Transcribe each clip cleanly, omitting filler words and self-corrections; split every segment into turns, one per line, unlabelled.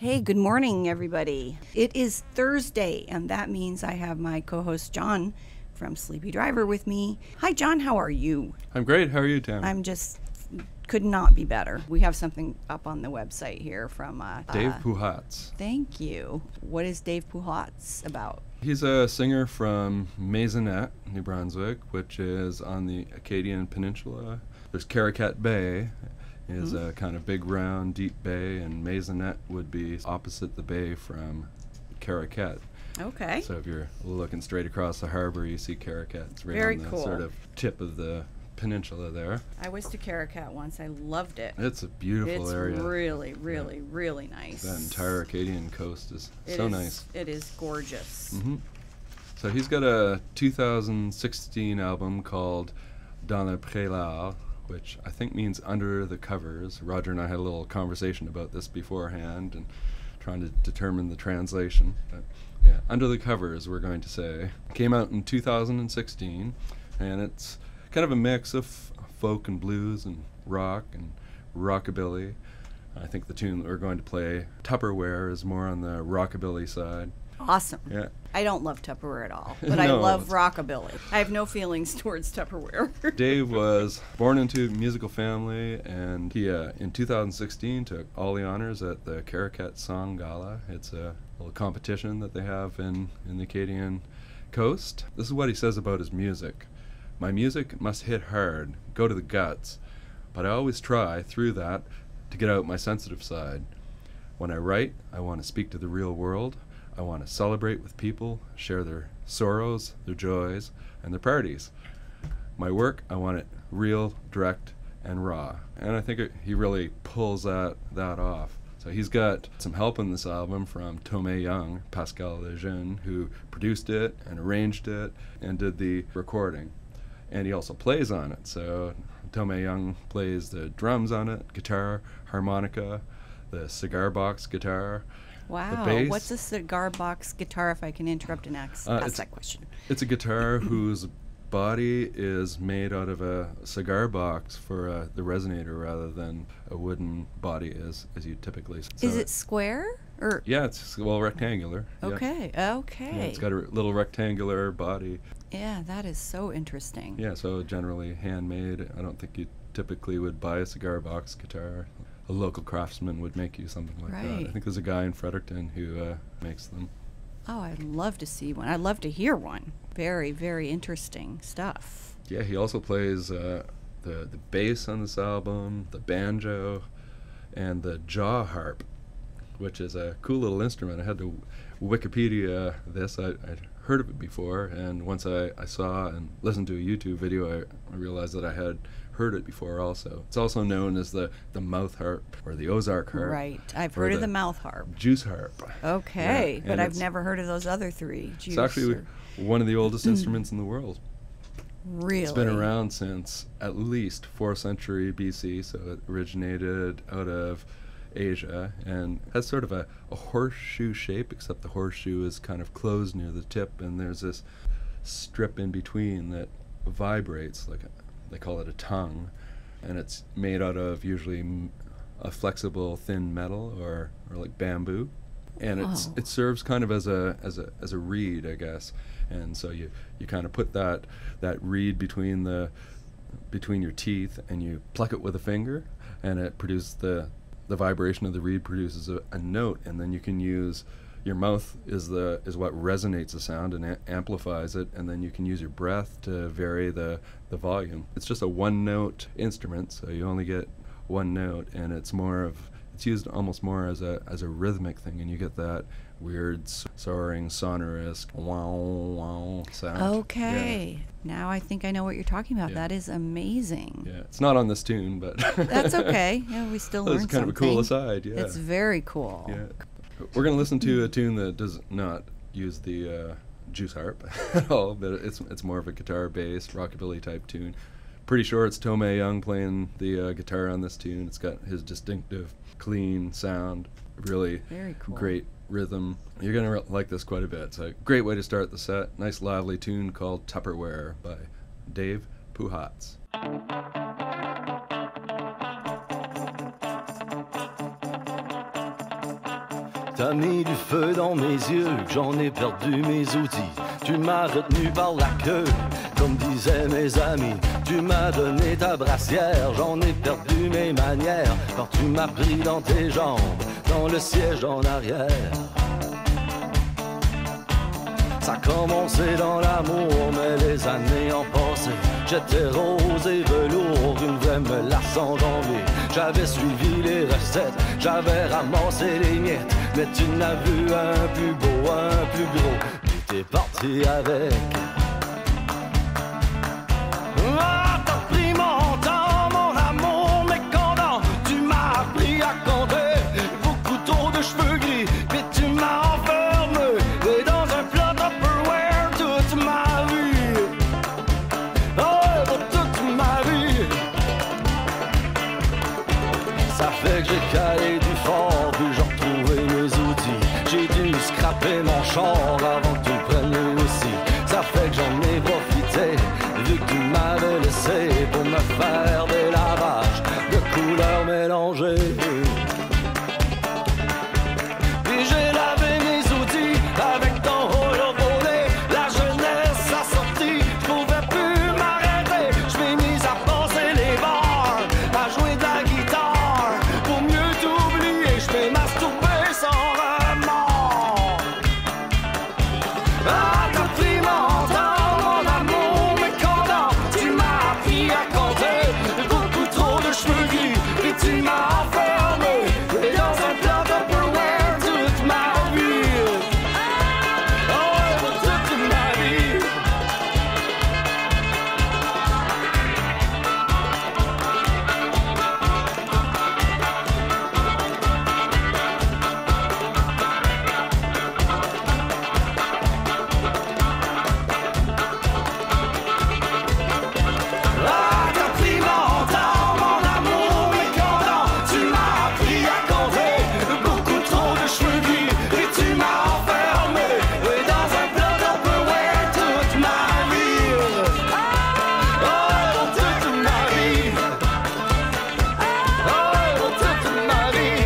Hey, good morning, everybody. It is Thursday, and that means I have my co-host John from Sleepy Driver with me. Hi, John. How are you?
I'm great. How are you, Tammie?
I'm just could not be better. We have something up on the website here from
Dave Puhacz.
Thank you. What is Dave Puhacz about?
He's a singer from Maisonette, New Brunswick, which is on the Acadian Peninsula. There's Caracat Bay. Is a kind of big, round, deep bay, and Maisonette would be opposite the bay from Caracat.
Okay.
So if you're looking straight across the harbor, you see Caracat. It's right
Very
on the
cool.
sort of tip of the peninsula there.
I was to Caracat once. I loved it.
It's a beautiful area.
It's really, really, really nice.
That entire Acadian coast is so nice.
It is gorgeous.
Mm-hmm. So he's got a 2016 album called Dans le Prélat, which I think means under the covers. Roger and I had a little conversation about this beforehand and trying to determine the translation. But yeah, under the covers, we're going to say. Came out in 2016, and it's kind of a mix of folk and blues and rock and rockabilly. I think the tune that we're going to play, Tupperware, is more on the rockabilly side.
Awesome.
Yeah.
I don't love Tupperware at all, but I
No.
love rockabilly. I have no feelings towards Tupperware.
Dave was born into a musical family, and he, in 2016, took all the honors at the Caracat Song Gala. It's a little competition that they have in the Acadian coast. This is what he says about his music. My music must hit hard, go to the guts, but I always try, through that, to get out my sensitive side. When I write, I want to speak to the real world. I want to celebrate with people, share their sorrows, their joys, and their parties. My work, I want it real, direct, and raw. And I think he really pulls that off. So he's got some help in this album from Tammie Young, Pascal Lejeune, who produced it and arranged it and did the recording. And he also plays on it. So Tammie Young plays the drums on it, guitar, harmonica, the cigar box guitar.
Wow.
bass.
What's a cigar box guitar, if I can interrupt and ask that question?
It's a guitar whose body is made out of a cigar box for the resonator rather than a wooden body as you typically see.
Is it square? Or
Yeah, it's rectangular.
Okay,
Yeah.
okay.
Yeah, it's got a little rectangular body.
Yeah, that is so interesting.
Yeah, so generally handmade. I don't think you typically would buy a cigar box guitar. A local craftsman would make you something like that.
Right.
I think there's a guy in Fredericton who makes them.
Oh, I'd love to see one. I'd love to hear one. Very, very interesting stuff.
Yeah, he also plays the bass on this album, the banjo, and the jaw harp, which is a cool little instrument. I had to Wikipedia this. I'd heard of it before, and once I saw and listened to a YouTube video, I realized that I had heard it before also. It's also known as the mouth harp or the Ozark harp.
Right. I've
or
heard of the mouth harp.
Juice harp.
Okay,
Yeah,
but
and
I've
it's-
never heard of those other three.
It's actually one of the oldest instruments in the world.
Really?
It's been around since at least 4th century BC, so it originated out of Asia and has sort of a horseshoe shape, except the horseshoe is kind of closed near the tip, and there's this strip in between that vibrates, they call it a tongue, and it's made out of usually a flexible thin metal or like bamboo, and it serves kind of as a reed, I guess. And so you kind of put that reed between your teeth, and you pluck it with a finger, and it produces the vibration of the reed produces a note, and then you can use your mouth is what resonates the sound and amplifies it, and then you can use your breath to vary the volume. It's just a one note instrument, so you only get one note, and it's used almost more as a rhythmic thing, and you get that weird soaring sonorous wow wow sound.
Okay. Yeah. Now I think I know what you're talking about.
Yeah.
That is amazing.
Yeah, it's not on this tune, but
that's okay. Yeah, we still learn
something. It's kind of a cool aside. Yeah,
it's very cool.
Yeah, we're gonna listen to a tune that does not use the juice harp at all, but it's more of a guitar-based rockabilly type tune. Pretty sure it's Tammie Young playing the guitar on this tune. It's got his distinctive, clean sound, really
very cool.
Great rhythm. You're going to like this quite a bit. It's a great way to start the set. Nice, lively tune called Tupperware by Dave Puhacz.
T'as mis du feu dans mes yeux, j'en ai perdu mes outils. Tu m'as retenu par la queue, comme disaient mes amis. Tu m'as donné ta brassière, j'en ai perdu mes manières. Quand tu m'as pris dans tes jambes, dans le siège en arrière. Ça a commencé dans l'amour, mais les années ont passé. J'étais rose et velours, une vraie melasse en janvier. J'avais suivi les recettes, j'avais ramassé les miettes. Mais tu n'as vu un plus beau, un plus gros. Tu t'es parti avec. Ah, t'as pris mon temps, mon amour mécontent. Tu m'as appris à compter beaucoup trop de cheveux gris. Mais tu m'as enfermé dans un plat Tupperware toute ma vie. Oh, pour toute ma vie. Ça fait que j'ai calé du fort, puis j'ai retrouvé mes outils. J'ai dû scraper mon char avant que tu le prennes lui aussi. Ça fait que j'en ai profité, vu que tu m'avais laissé pour me faire des lavages de couleurs mélangées. Puis j'ai lavé mes outils avec ton rouleau volé. La jeunesse a sorti, je pouvais plus m'arrêter. Je m'ai mis à passer les bars, à jouer de la guitare. Pour mieux t'oublier, je m'ai masturbé sans remords. Ah, t'as pris mon temps, mon amour mécontent. Tu m'as appris à compter beaucoup trop de cheveux gris. Et tu m'as enfermé dans un plat Tupperware toute ma vie. Oh, pour toute ma vie. Ah, t'as pris mon temps, mon amour mécontent. Tu m'as appris à compter beaucoup trop de cheveux gris. Et tu m'as enfermé dans un plat Tupperware toute ma vie. Oh, pour toute ma vie. Oh, pour toute ma vie.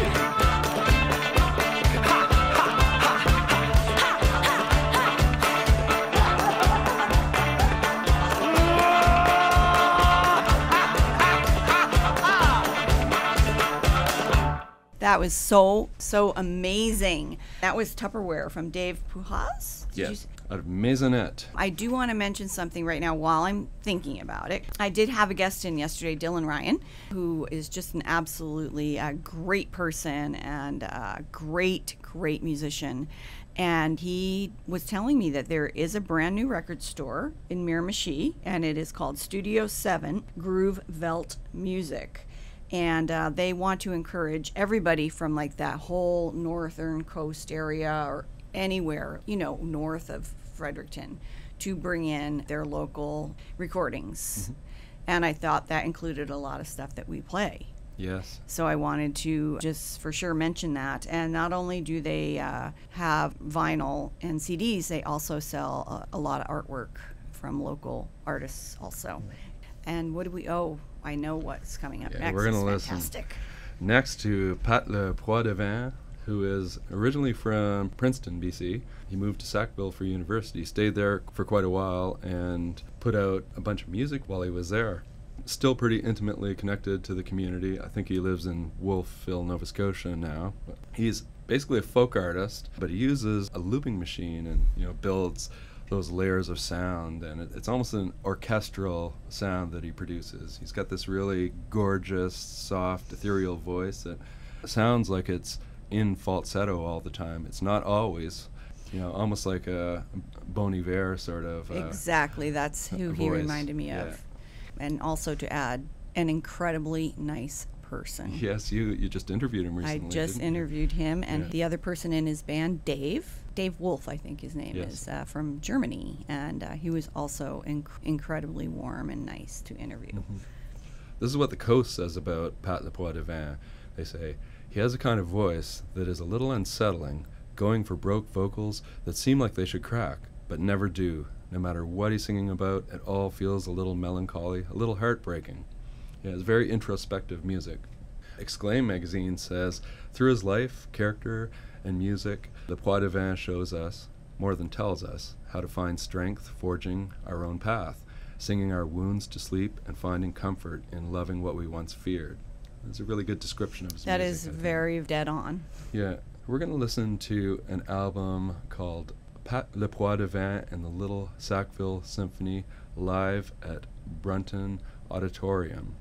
That was so amazing. That was Tupperware from Dave Puhacz. Did you
Yes, out of Maisonette.
I do want to mention something right now while I'm thinking about it. I did have a guest in yesterday, Dylan Ryan, who is just an absolutely great person and a great musician. And he was telling me that there is a brand new record store in Miramichi, and it is called Studio 7 Groove Velt Music. And they want to encourage everybody from like that whole northern coast area or anywhere, north of Fredericton, to bring in their local recordings. Mm-hmm. And I thought that included a lot of stuff that we play.
Yes.
So I wanted to just for sure mention that. And not only do they have vinyl and CDs, they also sell a lot of artwork from local artists also. And what do we owe? I know what's coming up next.
We're going to
listen
listen next to LePoidevin, who is originally from Princeton, BC. He moved to Sackville for university, stayed there for quite a while, and put out a bunch of music while he was there. Still pretty intimately connected to the community. I think he lives in Wolfville, Nova Scotia now. He's basically a folk artist, but he uses a looping machine and builds those layers of sound, and it's almost an orchestral sound that he produces. He's got this really gorgeous, soft, ethereal voice that sounds like it's in falsetto all the time. It's not always, almost like a Bon Iver sort of
exactly, that's who he reminded me of. And also to add, an incredibly nice person.
Yes, you just interviewed him recently.
I just interviewed him, and the other person in his band, Dave Wolf, I think his name is, from Germany, and he was also incredibly warm and nice to interview.
Mm-hmm. This is what the Coast says about Pat LePoidevin. They say, he has a kind of voice that is a little unsettling, going for broke vocals that seem like they should crack, but never do. No matter what he's singing about, it all feels a little melancholy, a little heartbreaking. Yeah, it's very introspective music. Exclaim magazine says, through his life, character, and music. LePoidevin shows us, more than tells us, how to find strength forging our own path, singing our wounds to sleep and finding comfort in loving what we once feared. It's a really good description of his
That
music.
is very dead on.
Yeah. We're going to listen to an album called LePoidevin and the Little Sackville Symphony live at Brunton Auditorium.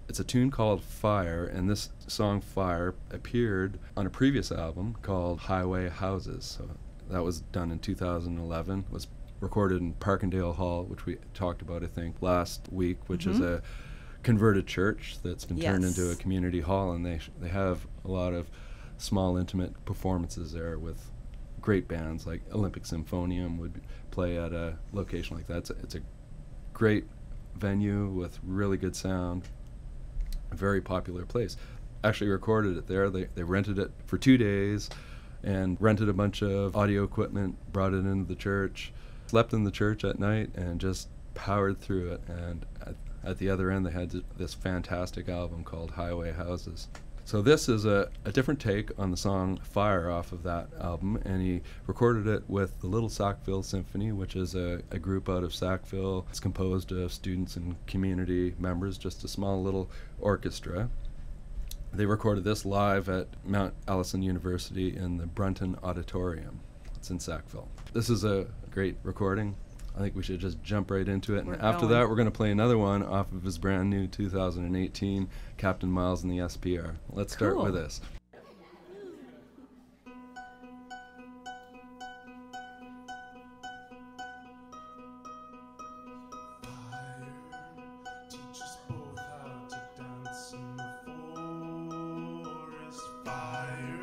It's a tune called Fire, and this song Fire appeared on a previous album called Highway Houses. So that was done in 2011, was recorded in Parkendale Hall, which we talked about, I think, last week, which is a converted church that's been turned into a community hall, and they have a lot of small, intimate performances there with great bands like Olympic Symphonium would play at a location like that. It's a great venue with really good sound, a very popular place. Actually recorded it there. They rented it for 2 days and rented a bunch of audio equipment, brought it into the church, slept in the church at night, and just powered through it. And at the other end, they had this fantastic album called Highway Houses. So this is a different take on the song Fire off of that album, and he recorded it with the Little Sackville Symphony, which is a group out of Sackville. It's composed of students and community members, just a small little orchestra. They recorded this live at Mount Allison University in the Brunton Auditorium. It's in Sackville. This is a great recording. I think we should just jump right into it. And after that, we're going to play another one off of his brand new 2018 Captain Myles and the SPR. Let's start with this.
Fire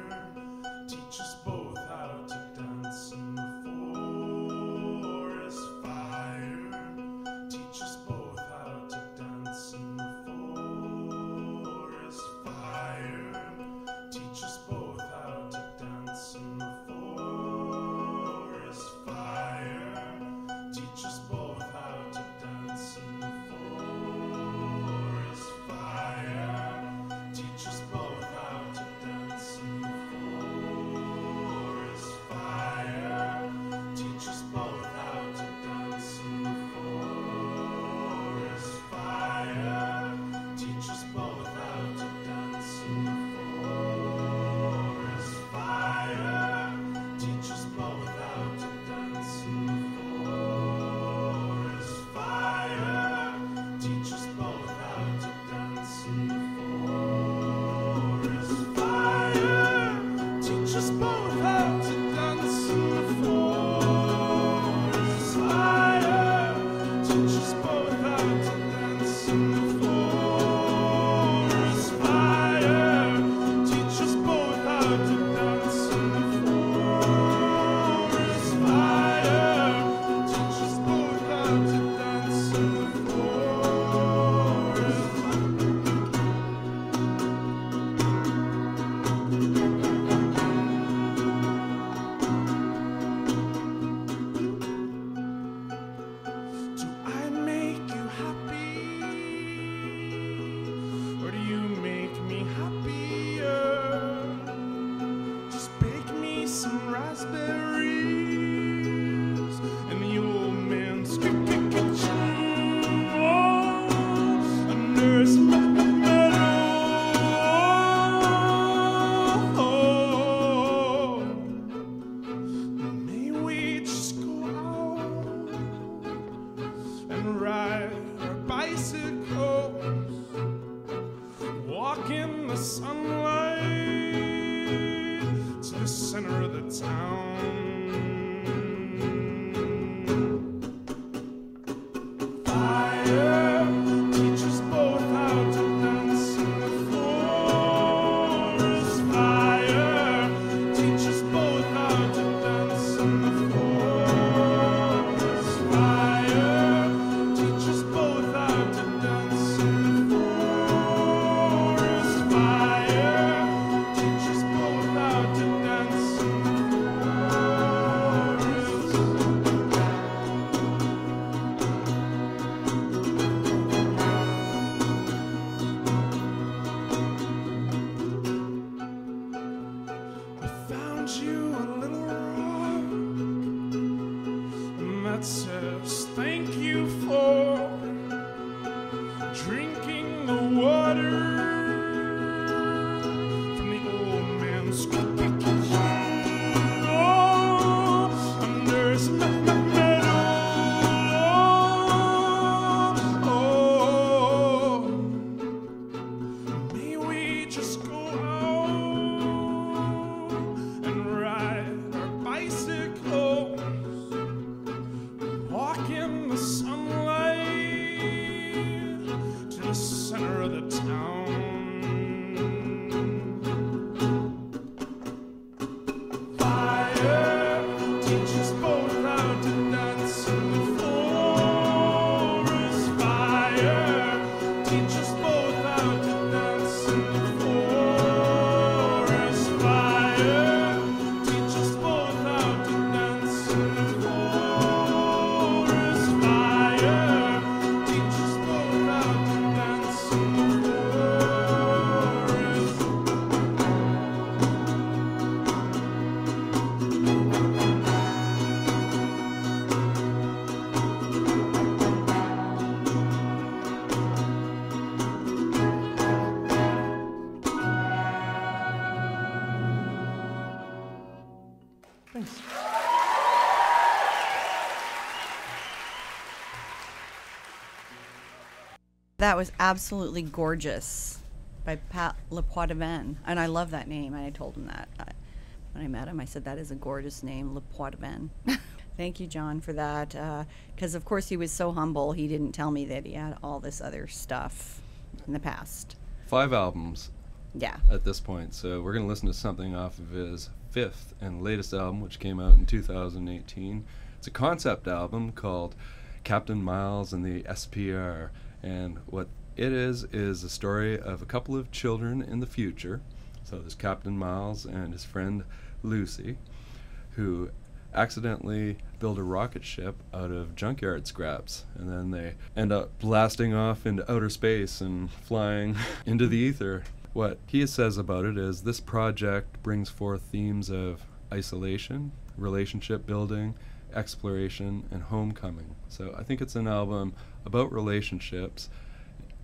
That was absolutely gorgeous by Pat LePoidevin. And I love that name. And I told him that when I met him. I said, that is a gorgeous name, LePoidevin. Thank you, John, for that. Because, of course, he was so humble. He didn't tell me that he had all this other stuff in the past.
5 albums
Yeah.
at this point. So we're going to listen to something off of his 5th and latest album, which came out in 2018. It's a concept album called Captain Myles and the SPR. And what it is a story of a couple of children in the future. So there's Captain Myles and his friend Lucy, who accidentally build a rocket ship out of junkyard scraps, and then they end up blasting off into outer space and flying into the ether. What he says about it is this project brings forth themes of isolation, relationship building, exploration, and homecoming. So I think it's an album about relationships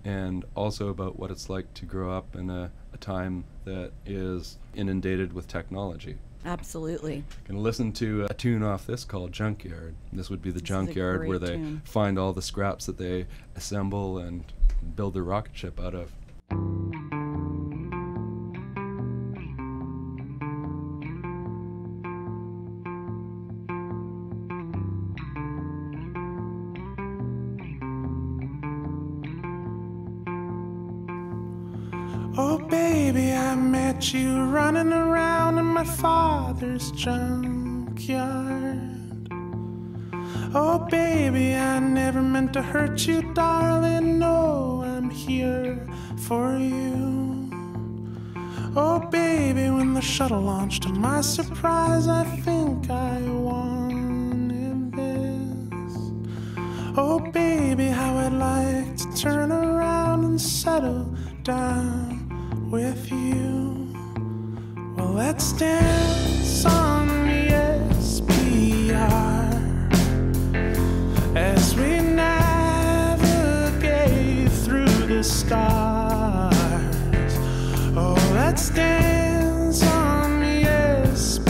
and also about what it's like to grow up in a time that is inundated with technology.
Absolutely.
Gonna listen to a tune off this called Junkyard. This would be the junkyard where they find all the scraps that they assemble and build their rocket ship out of.
Oh baby, I met you running around in my father's junkyard. Oh baby, I never meant to hurt you, darling. No, I'm here for you. Oh baby, when the shuttle launched, to my surprise, I think I wanted this. Oh baby, how I'd like to turn around and settle down with you. Well, let's dance on the SPR as we navigate through the stars. Oh, let's dance on the SPR.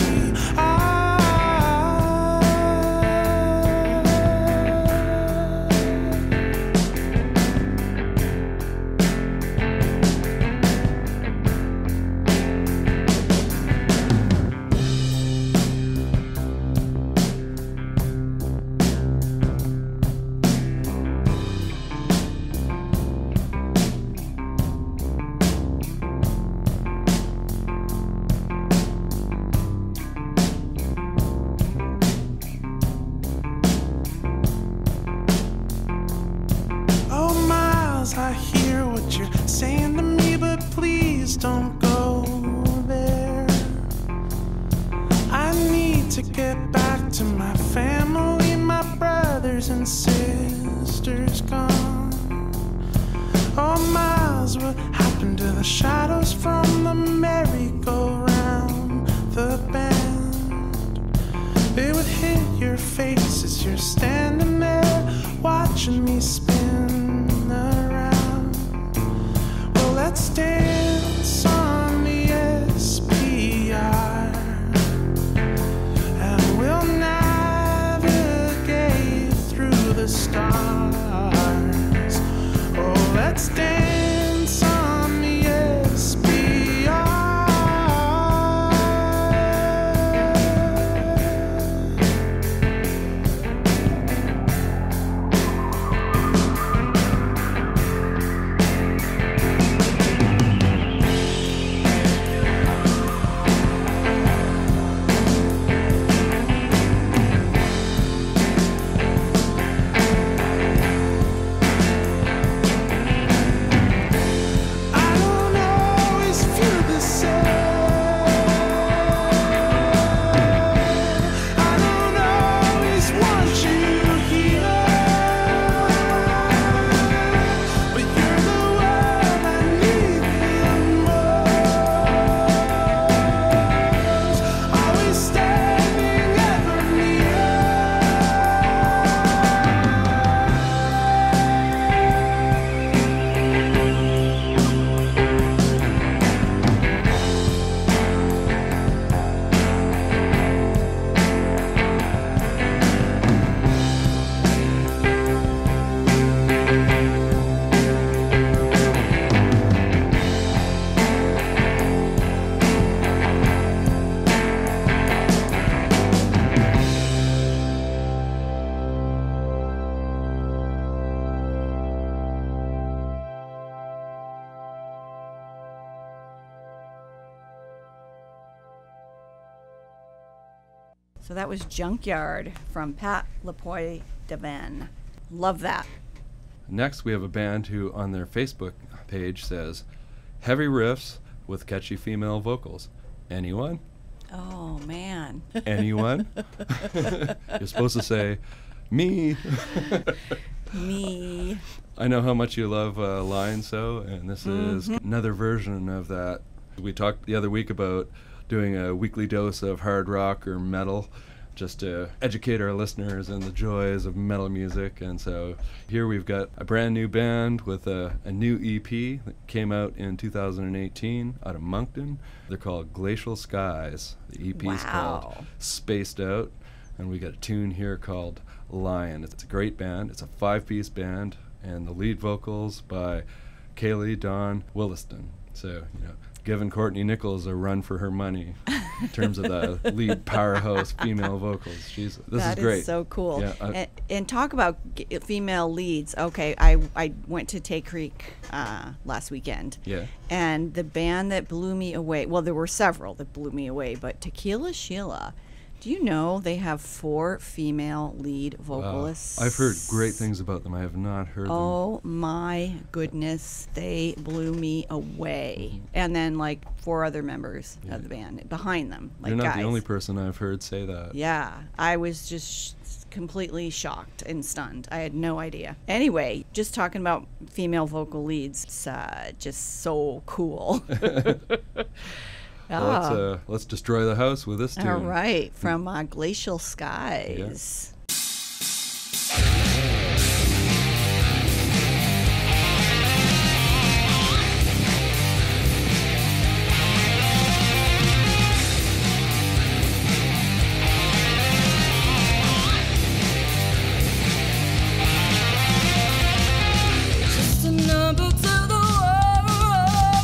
I hear what you're saying to me, but please don't go there. I need to get back to my family, my brothers and sisters gone. Oh, Myles, what happened to the shadows from the merry-go-round, the band? They would hit your face as you're standing there watching me spin around. Well, let's dance on the SPR and we'll navigate through the stars. Oh, let's dance on the SPR.
So that was Junkyard from Pat LePoidevin. Love that.
Next, we have a band who on their Facebook page says, heavy riffs with catchy female vocals. Anyone?
Oh, man.
Anyone? You're supposed to say, me.
Me.
I know how much you love Lion So, and this is another version of that. We talked the other week about doing a weekly dose of hard rock or metal, just to educate our listeners in the joys of metal music. And so here we've got a brand new band with a new EP that came out in 2018 out of Moncton. They're called Glacial Skies. The EP is called Spaced Out, and we got a tune here called Lion. It's a great band. It's a 5-piece band, and the lead vocals by Kaylee Dawn Williston. So, you know, giving Courtney Nichols a run for her money in terms of the lead powerhouse female vocals. This is great.
That is so cool.
Yeah,
and talk about female leads. Okay, I went to Tay Creek last weekend.
Yeah.
And the band that blew me away, well, there were several that blew me away, but Tequila Sheila, do you know they have 4 female lead vocalists?
Wow. I've heard great things about them. I have not heard them.
Oh my goodness, they blew me away. And then like 4 other members of the band behind them, like
You're not
guys.
the only person I've heard say that.
Yeah, I was just completely shocked and stunned. I had no idea. Anyway, just talking about female vocal leads, it's just so cool.
Well, let's destroy the house with this tune.
All right, from Glacial Skies.
Just a number to the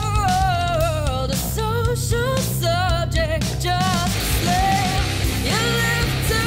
world, a social subject, just a slave you live to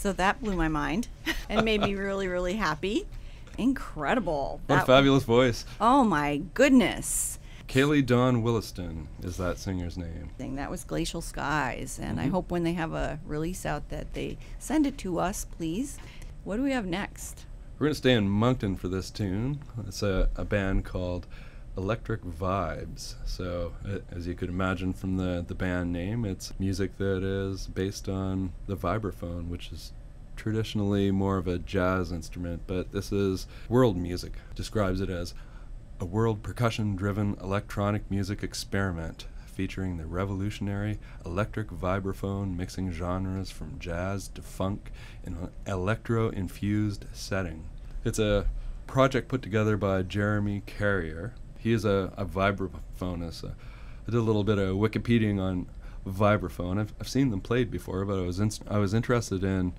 So that blew my mind and made me really, really happy. Incredible.
What a fabulous voice.
Oh my goodness.
Kaylee Dawn Williston is that singer's name.
That was Glacial Skies, and I hope when they have a release out that they send it to us, please. What do we have next?
We're going to stay in Moncton for this tune. It's a band called Electric Vibes. So, as you could imagine from the band name, it's music that is based on the vibraphone, which is traditionally more of a jazz instrument, but this is world music. Describes it as a world percussion-driven electronic music experiment featuring the revolutionary electric vibraphone, mixing genres from jazz to funk in an electro-infused setting. It's a project put together by Jeremy Carrier. He is a vibraphonist. I did a little bit of Wikipediaing on vibraphone. I've seen them played before, but I was interested in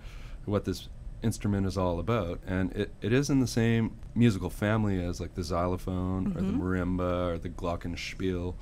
what this instrument is all about, and it is in the same musical family as like the xylophone or the marimba or the glockenspiel,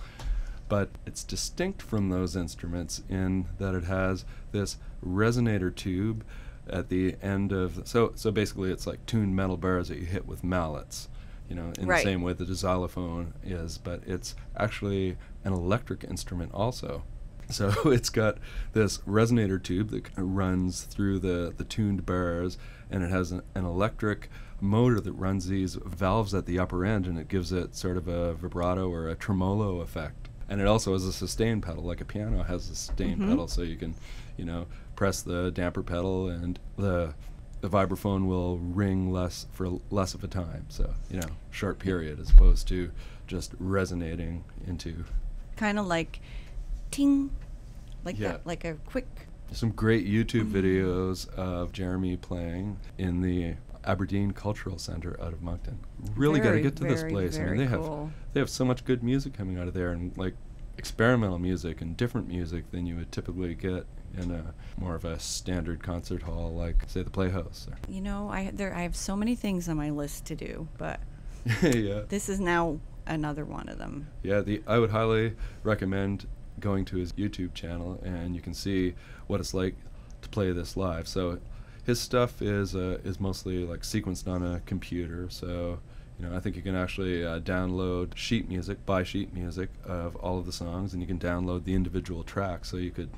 but it's distinct from those instruments in that it has this resonator tube at the end of so basically it's like tuned metal bars that you hit with mallets, in the same way that the xylophone is, but it's actually an electric instrument also. So it's got this resonator tube that runs through the tuned bars, and it has an electric motor that runs these valves at the upper end, and it gives it sort of a vibrato or a tremolo effect. And it also has a sustain pedal, like a piano has a sustain pedal, so you can, press the damper pedal, and the vibraphone will ring for less of a time. So, short period as opposed to just resonating into.
Kind of like ting, like that, like a quick.
Some great YouTube videos of Jeremy playing in the Aberdeen Cultural Centre out of Moncton. Really got to get to this place. I mean, they have so much good music coming out of there, and like experimental music and different music than you would typically get in a more of a standard concert hall, like say the Playhouse.
I have so many things on my list to do, but
yeah,
this is now another one of them.
Yeah, I would highly recommend going to his YouTube channel, and you can see what it's like to play this live. So his stuff is mostly like sequenced on a computer, so I think you can actually download buy sheet music of all of the songs, and you can download the individual tracks, so you could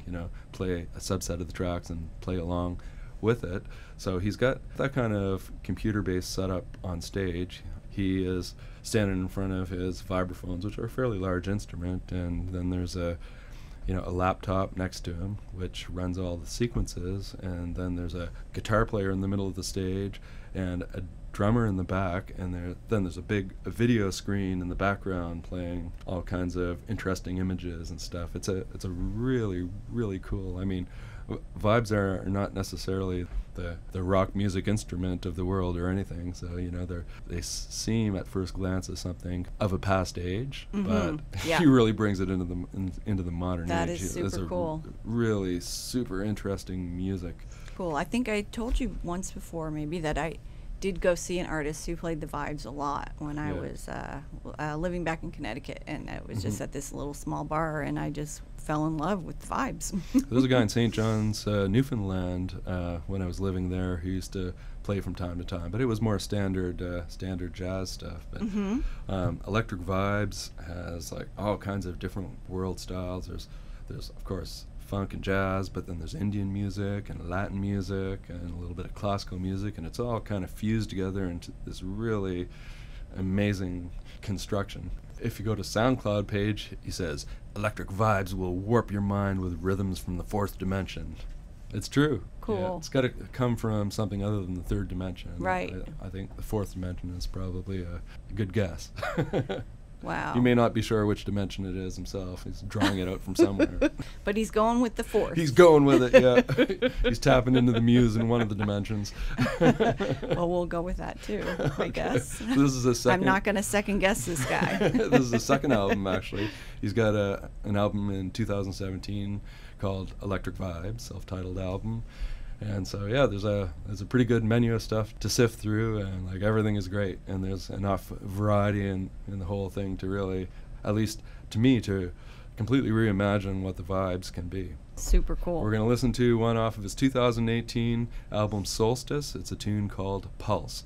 play a subset of the tracks and play along with it. So he's got that kind of computer-based setup on stage. He is standing in front of his vibraphones, which are a fairly large instrument, and then there's a laptop next to him, which runs all the sequences, and then there's a guitar player in the middle of the stage, and a drummer in the back, and then there's a big video screen in the background playing all kinds of interesting images and stuff. It's a really, really cool. I mean, vibes are not necessarily the rock music instrument of the world or anything, so they seem at first glance as something of a past age, but he really brings it into the modern age.
That is super cool.
Really super interesting music.
Cool. I think I told you once before maybe that I did go see an artist who played the vibes a lot when I was living back in Connecticut, and it was just at this little small bar, and I just fell in love with the vibes.
There's a guy in St. John's, Newfoundland, when I was living there, who used to play from time to time, but it was more standard jazz stuff. But Electric Vibes has like all kinds of different world styles. There's of course funk and jazz, but then there's Indian music and Latin music and a little bit of classical music, and it's all kind of fused together into this really amazing construction. If you go to SoundCloud page, he says, "Electric Vibes will warp your mind with rhythms from the fourth dimension." It's true.
Cool.
Yeah, it's got to come from something other than the third dimension.
Right.
I think the fourth dimension is probably a good guess.
Wow.
You may not be sure which dimension it is himself. He's drawing it out from somewhere.
But he's going with the fourth.
He's going with it, yeah. He's tapping into the muse in one of the dimensions.
Well, we'll go with that too, I guess.
This is a second.
I'm not going to second guess this guy.
This is the second album, actually. He's got an album in 2017 called Electric Vibes, self-titled album. And so there's a pretty good menu of stuff to sift through, and like everything is great, and there's enough variety in the whole thing to really, at least to me, to completely reimagine what the vibes can be.
Super cool.
We're going to listen to one off of his 2018 album Solstice. It's a tune called Pulse.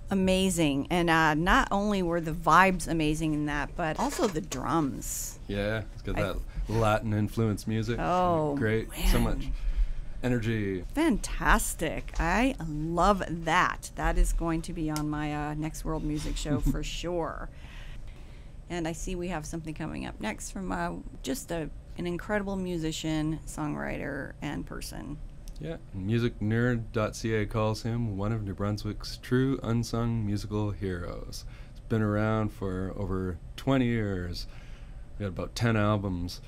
Amazing. And not only were the vibes amazing in that, but also the drums.
Yeah, it's got that Latin influence music.
Oh,
great.
man.
So much energy.
Fantastic. I love that. That is going to be on my next World Music Show for sure. And I see we have something coming up next from just an incredible musician, songwriter, and person.
Yeah, musicnerd.ca calls him one of New Brunswick's true unsung musical heroes. It's been around for over 20 years. We got about 10 albums.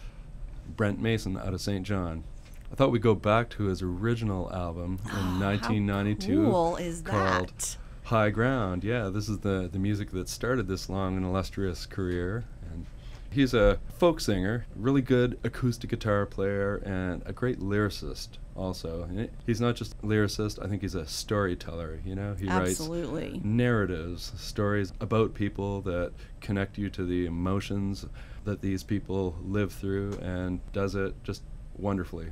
Brent Mason out of St. John. I thought we'd go back to his original album in 1992
how cool is
called
that?
High Ground. Yeah, this is the music that started this long and illustrious career. And He's a folk singer, really good acoustic guitar player, and a great lyricist also. And he's not just a lyricist, I think he's a storyteller, you know? He
Absolutely.
writes narratives, stories about people that connect you to the emotions that these people live through, and does it just wonderfully.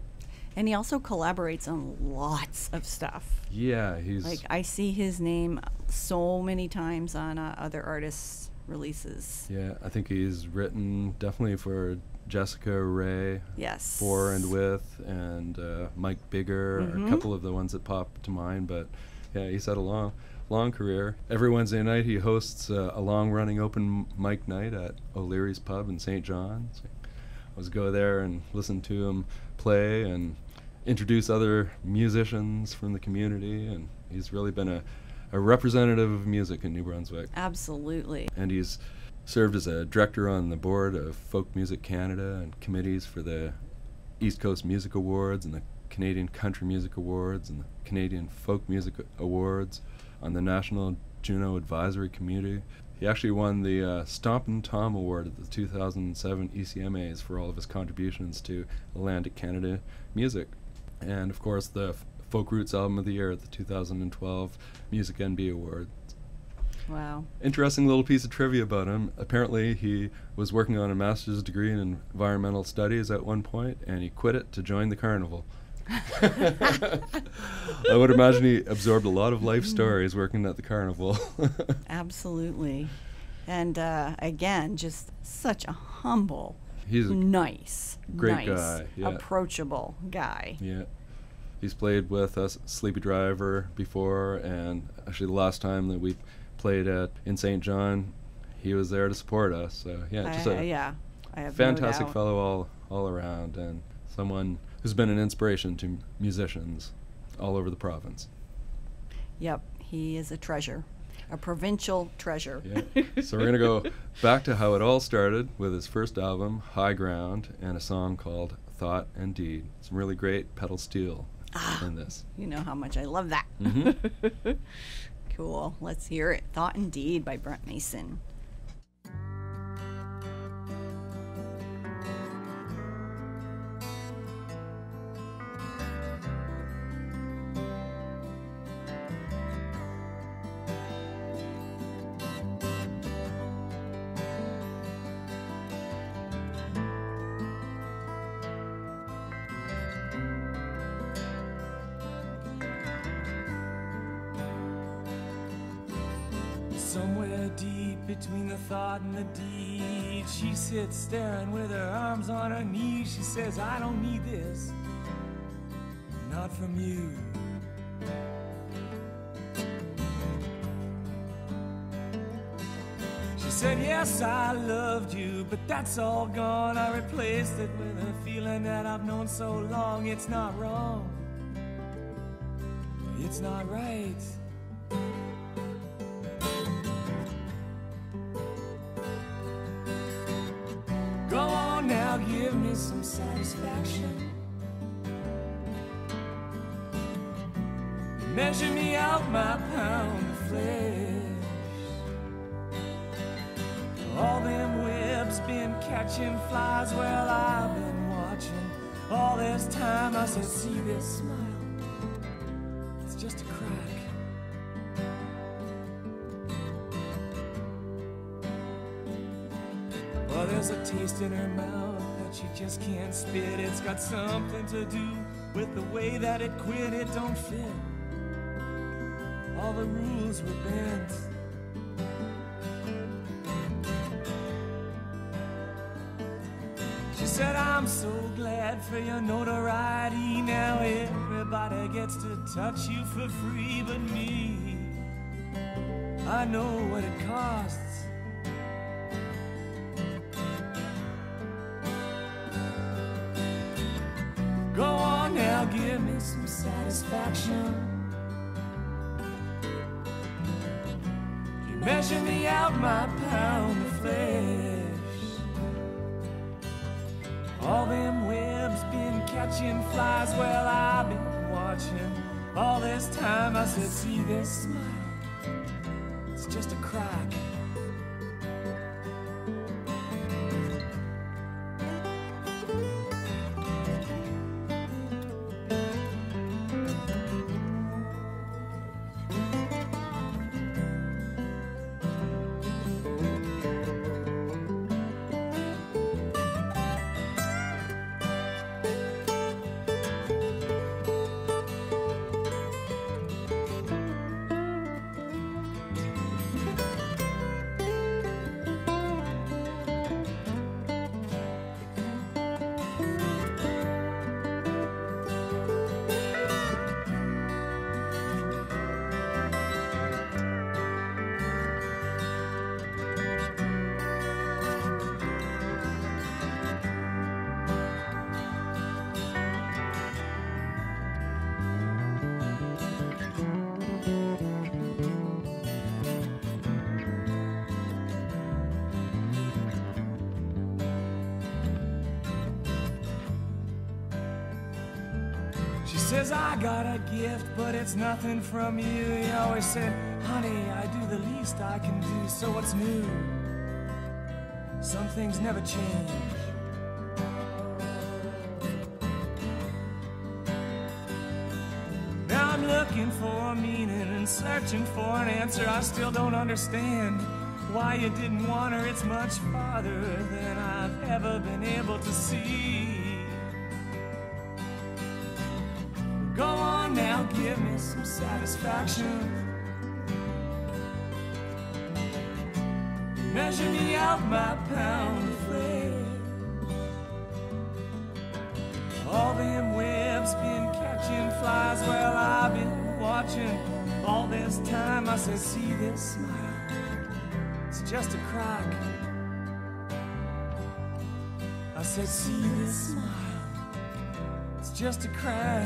And he also collaborates on lots of stuff.
Yeah, he's...
Like, I see his name so many times on other artists' releases.
Yeah, I think he's written definitely for Jessica Ray,
Yes.
For and With, and Mike Bigger, are a couple of the ones that pop to mind. But yeah, he's had a long career. Every Wednesday night he hosts a long-running open mic night at O'Leary's Pub in St. John's. I was go there and listen to him play and introduce other musicians from the community, and he's really been a representative of music in New Brunswick.
Absolutely.
And he's served as a director on the board of Folk Music Canada and committees for the East Coast Music Awards and the Canadian Country Music Awards and the Canadian Folk Music Awards, on the National Juno Advisory Committee. He actually won the Stompin' Tom Award at the 2007 ECMAs for all of his contributions to Atlantic Canada music. And of course the Folk Roots Album of the Year at the 2012 Music NB Awards.
Wow.
Interesting little piece of trivia about him. Apparently he was working on a master's degree in environmental studies at one point, and he quit it to join the carnival. I would imagine he absorbed a lot of life stories working at the carnival.
Absolutely. And again, just such a humble,
He's a
nice,
great guy, yeah.
approachable guy.
Yeah. He's played with us, Sleepy Driver, before, and actually the last time that we played in St. John, he was there to support us. So yeah, just
I have
fantastic
no doubt.
fellow all around, and someone who's been an inspiration to musicians all over the province.
Yep, he is a treasure, a provincial treasure.
Yeah. So we're going to go back to how it all started with his first album, High Ground, and a song called Thought and Deed. Some really great pedal steel in this.
You know how much I love that.
Mm-hmm.
Cool. Let's hear it. Thought and Deed by Brent Mason.
Somewhere deep between the thought and the deed, she sits staring with her arms on her knees. She says, I don't need this, not from you. She said, yes, I loved you, but that's all gone. I replaced it with a feeling that I've known so long. It's not wrong, it's not right. Go on now, give me some satisfaction. Measure me out my pound of flesh. All them webs been catching flies, well, I've been watching all this time. I said, see this smile, it's just a crack. Well, there's a taste in her mouth that she just can't spit. It's got something to do with the way that it quit. It don't fit. All the rules were bent. She said, I'm so glad for your notoriety. Now everybody gets to touch you for free but me. I know what it costs. Go on now, give me some satisfaction. You measure me out my pound of flesh. All them webs been catching flies, well, I've been watching all this time. I said, see this smile, it's just a crack. says I got a gift, but it's nothing from you. He always said, honey, I do the least I can do. So what's new? Some things never change. Now I'm looking for a meaning and searching for an answer. I still don't understand why you didn't want her. It's much farther than I've ever been able to see. Go on now, give me some satisfaction. Measure me out by pound of flesh. All them webs been catching flies. Well, I've been watching all this time. I said, see this smile, it's just a crack. I said, see this smile, it's just a crack.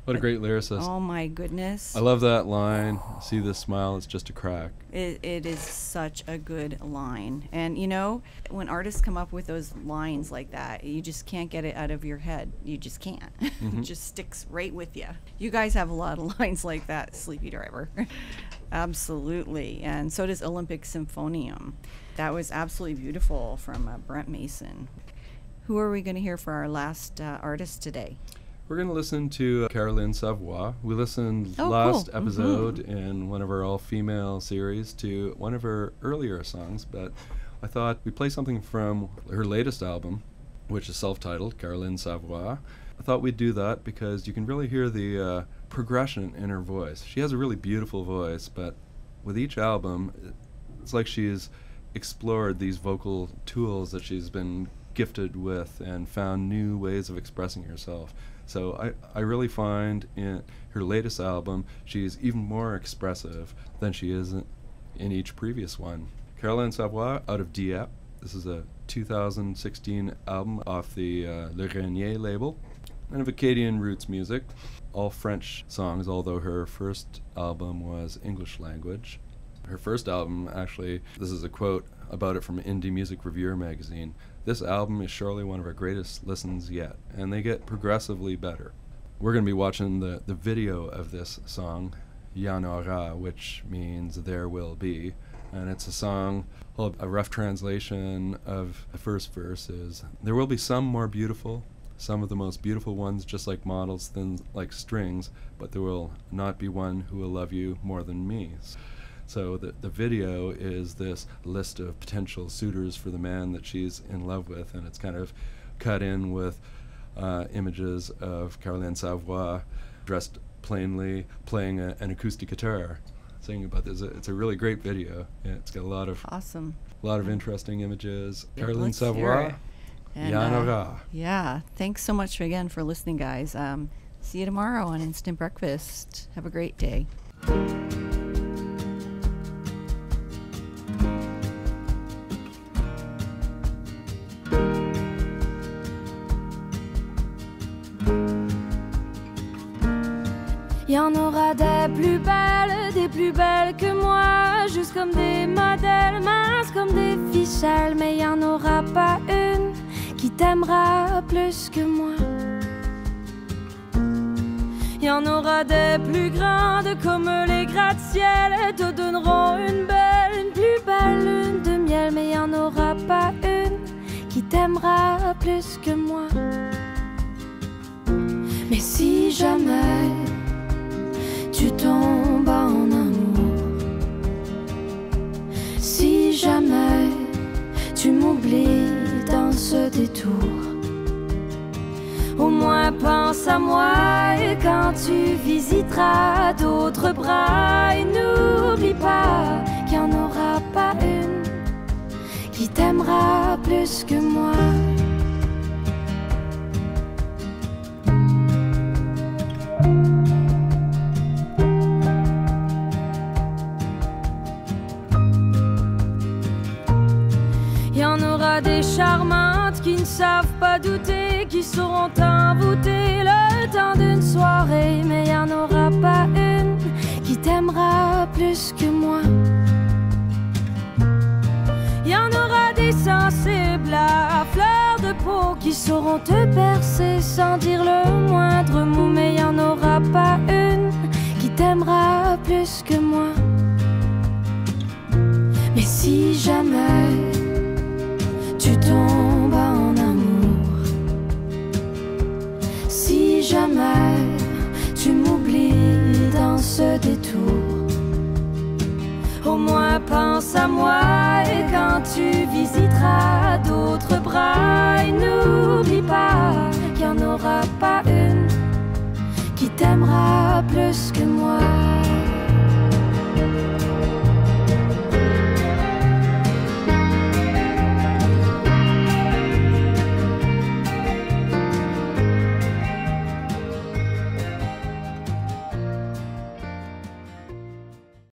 What a great lyricist.
Oh my goodness.
I love that line. See this smile, it's just a crack.
It is such a good line. And you know, when artists come up with those lines like that, you just can't get it out of your head. You just can't. It just sticks right with you. You guys have a lot of lines like that, Sleepy Driver. Absolutely. And so does Olympic Symphonium. That was absolutely beautiful from Brent Mason. Who are we going to hear for our last artist today?
We're going to listen to Caroline Savoie. We listened
Oh,
last
cool.
episode in one of our all-female series to one of her earlier songs, but I thought we'd play something from her latest album, which is self-titled, Caroline Savoie. I thought we'd do that because you can really hear the progression in her voice. She has a really beautiful voice, but with each album, it's like she's explored these vocal tools that she's been gifted with and found new ways of expressing herself. So I really find in her latest album, she's even more expressive than she is in each previous one. Caroline Savoie out of Dieppe. This is a 2016 album off the Le Renier label. And of Acadian roots music, all French songs, although her first album was English language. Her first album, actually, this is a quote about it from Indie Music Reviewer magazine. This album is surely one of our greatest listens yet, and they get progressively better. We're going to be watching the video of this song, Y'en aura, which means there will be, and it's a song, well, a rough translation of the first verse is, there will be some more beautiful, some of the most beautiful ones just like models, thin like strings, but there will not be one who will love you more than me. So the video is this list of potential suitors for the man that she's in love with, and it's kind of cut in with images of Caroline Savoie dressed plainly, playing an acoustic guitar, singing about this. It's a really great video. Yeah, it's got a lot of
Awesome.
a lot of interesting images.
Yeah,
Caroline
let's hear
Savoie,
it. And,
Y'en aura.
yeah, thanks so much again for listening, guys. See you tomorrow on Instant Breakfast. Have a great day.
Y en aura des plus belles que moi, juste comme des modèles, minces comme des fichelles, mais y en aura pas une qui t'aimera plus que moi. Y en aura des plus grandes comme les gratte-ciel, te donneront une plus belle lune de miel, mais y en aura pas une qui t'aimera plus que moi. Mais si jamais tu tombes en amour, si jamais tu m'oublies dans ce détour, au moins pense à moi et quand tu visiteras d'autres bras, et n'oublie pas qu'il n'y en aura pas une qui t'aimera plus que moi. Y Y en aura des charmantes qui ne savent pas douter, qui sauront t'envoûter le temps d'une soirée. Mais y en aura pas une qui t'aimera plus que moi. Y en aura des sensibles à fleur de peau qui sauront te percer sans dire le moindre mot. Mais y en aura pas une qui t'aimera plus que moi. Mais si jamais tu tombes en amour, si jamais tu m'oublies dans ce détour, au moins pense à moi et quand tu visiteras d'autres bras, et n'oublie pas qu'il n'y en aura pas une qui t'aimera plus que moi.